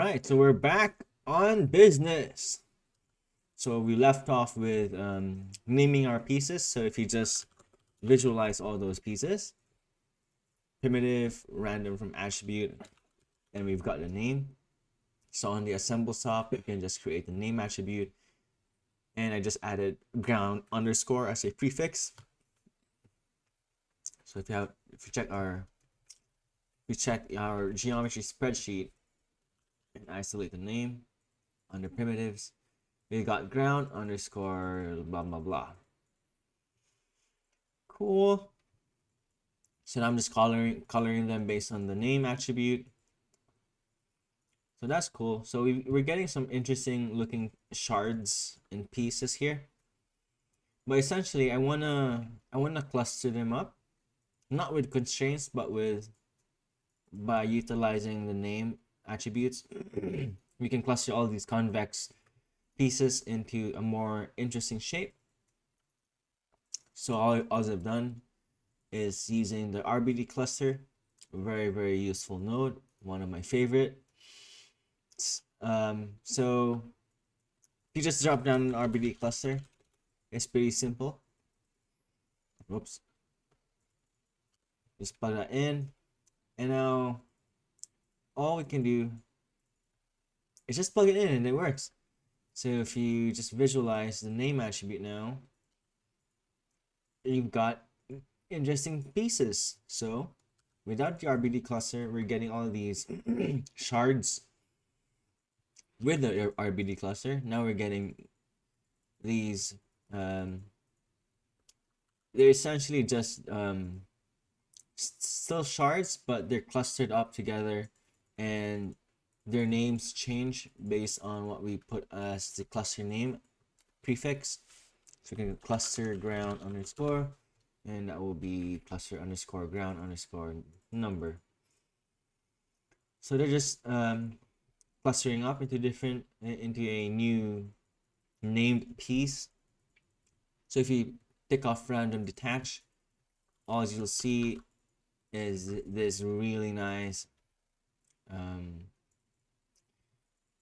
right, so we're back on business. So we left off with naming our pieces. So if you just visualize all those pieces, primitive, random from attribute, and we've got the name. So on the assemble stop, you can just create the name attribute, and I just added ground underscore as a prefix. So if you check our geometry spreadsheet and isolate the name under primitives, we got ground underscore blah blah blah. Cool. So now I'm just coloring them based on the name attribute. So that's cool. So we're getting some interesting looking shards and pieces here. But essentially I wanna cluster them up, not with constraints, but by utilizing the name attributes. We can cluster all these convex pieces into a more interesting shape. So all I've done is using the RBD cluster, very useful node, one of my favorite. So if you just drop down an RBD cluster, it's pretty simple. Whoops. Just plug that in, and now all we can do is just plug it in and it works. So if you just visualize the name attribute now, you've got interesting pieces. So without the RBD cluster, we're getting all of these shards. With the RBD cluster, now we're getting these they're essentially just still shards, but they're clustered up together, and their names change based on what we put as the cluster name prefix. So we can cluster ground underscore, and that will be cluster underscore ground underscore number. So they're just clustering up into a new named piece. So if you tick off random detach, all you'll see is this really nice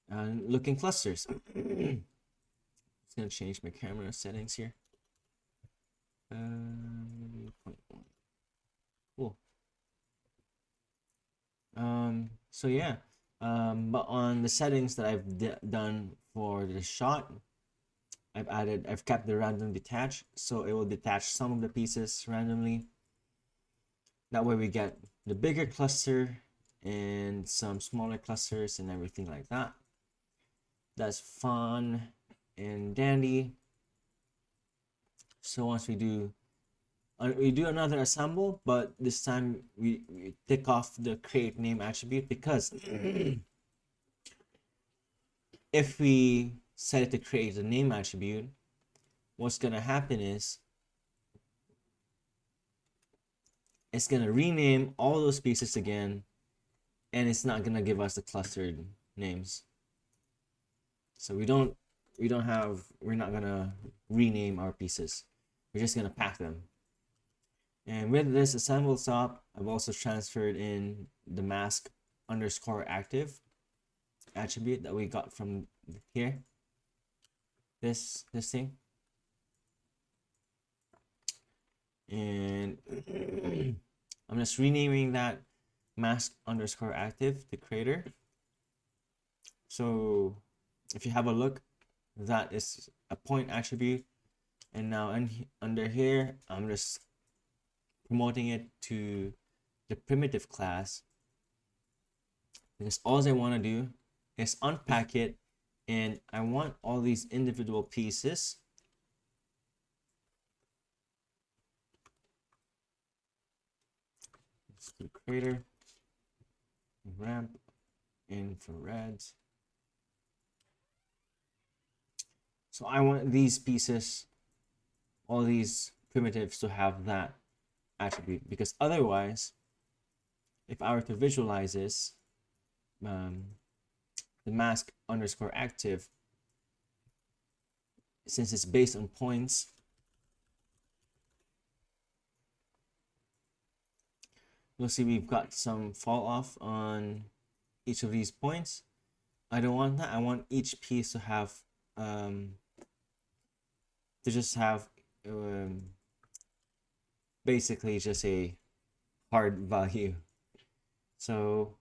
looking clusters. It's gonna change my camera settings here. Cool. So yeah, but on the settings that I've done for the shot, I've kept the random detach, so it will detach some of the pieces randomly. That way we get the bigger cluster and some smaller clusters and everything like that. That's fun and dandy. So once we do another assemble, but this time we tick off the create name attribute, because if we set it to create a name attribute, what's gonna happen is it's gonna rename all those pieces again, and it's not gonna give us the clustered names. So we're not gonna rename our pieces. We're just gonna pack them. And with this assemble stop, I've also transferred in the mask underscore active attribute that we got from here. This thing. And I'm just renaming that mask underscore active to creator. So if you have a look, that is a point attribute, and now under here I'm just promoting it to the primitive class, because all I want to do is unpack it, and I want all these individual pieces to creator, ramp, infrared. So I want these pieces, all these primitives, to have that attribute, because otherwise, if I were to visualize this, the mask underscore active, since it's based on points, you'll see we've got some fall off on each of these points. I don't want that. I want each piece to have just have basically just a hard value. So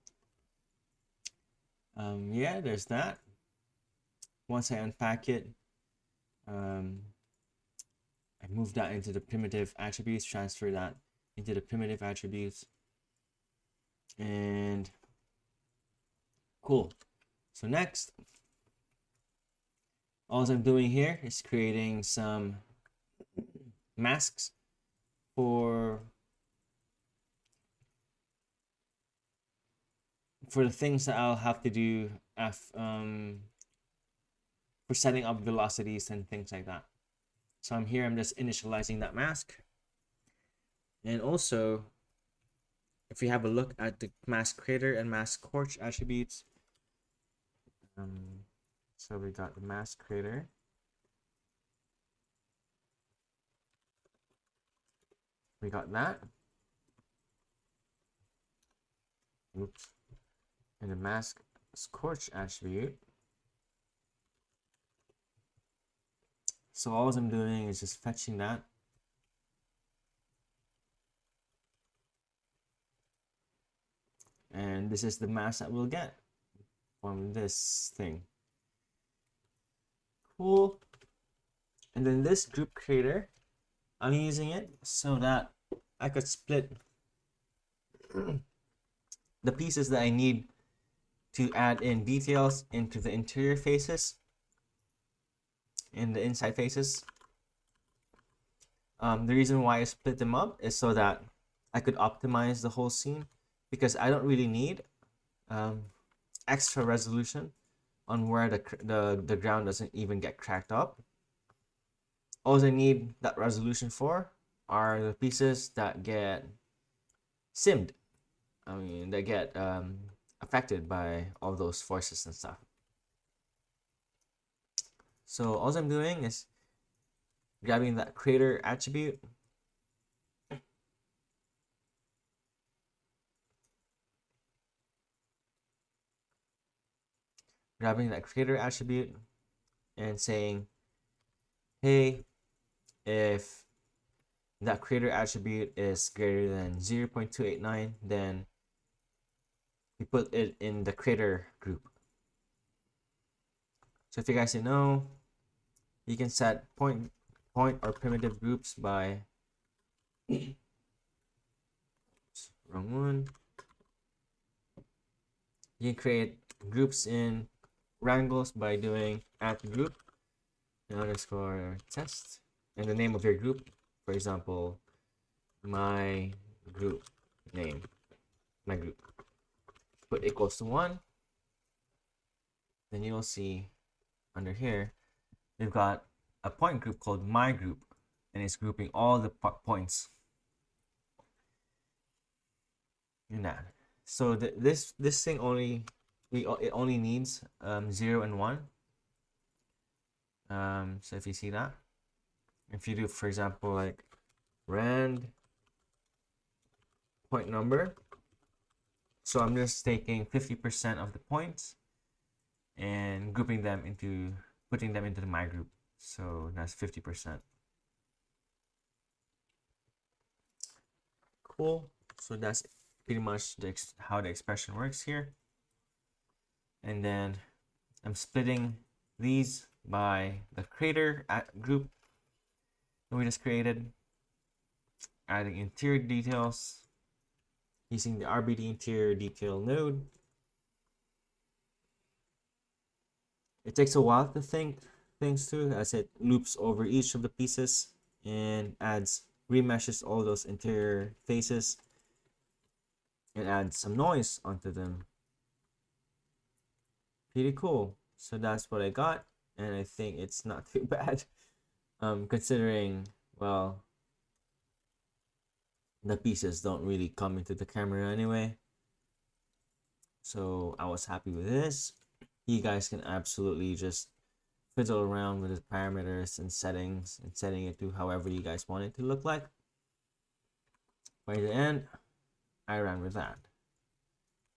yeah, there's that. Once I unpack it, I move that into the primitive attributes, transfer that into the primitive attributes, and cool. So next, all I'm doing here is creating some masks for the things that I'll have to do for setting up velocities and things like that. So I'm here, I'm just initializing that mask. And also, if we have a look at the mask creator and mask scorch attributes, so we got the mask creator. We got that. Oops. And the mask scorch attribute. So all I'm doing is just fetching that. And this is the mask that we'll get from this thing. Cool. And then this group creator, I'm using it so that I could split the pieces that I need to add in details into the interior faces and the inside faces. The reason why I split them up is so that I could optimize the whole scene, because I don't really need extra resolution on where the ground doesn't even get cracked up. All I need that resolution for are the pieces that get simmed. I mean, they get affected by all those forces and stuff. So all I'm doing is grabbing that creator attribute, and saying, hey, if that creator attribute is greater than 0.289, then we put it in the creator group. So if you guys didn't know, you can set point or primitive groups by wrong one. You can create groups in wrangles by doing @group underscore test and the name of your group. For example, my group name, my group. Put equals to 1. Then you'll see under here we've got a point group called my group, and it's grouping all the points in that. So this thing it only needs 0 and 1. So if you see that, if you do, for example, like rand point number, so I'm just taking 50% of the points and putting them into the my group. So that's 50%. Cool. So that's pretty much how the expression works here. And then I'm splitting these by the creator group that we just created, adding interior details using the RBD interior detail node. It takes a while to think things through, as it loops over each of the pieces and remeshes all those interior faces and adds some noise onto them. Pretty cool. So that's what I got, and I think it's not too bad, considering, well, the pieces don't really come into the camera anyway. So I was happy with this. You guys can absolutely just fiddle around with the parameters and settings and setting it to however you guys want it to look like. By the end, I ran with that.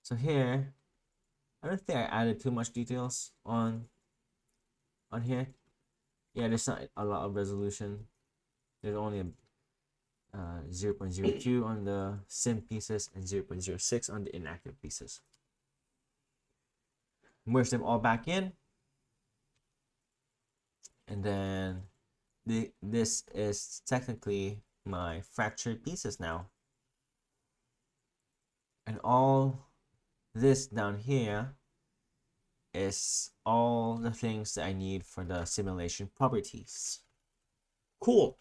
So here, I don't think I added too much details on here. Yeah, there's not a lot of resolution. There's only a 0.02 on the sim pieces and 0.06 on the inactive pieces. Merge them all back in, and then this is technically my fractured pieces now, and all this down here is all the things that I need for the simulation properties. Cool.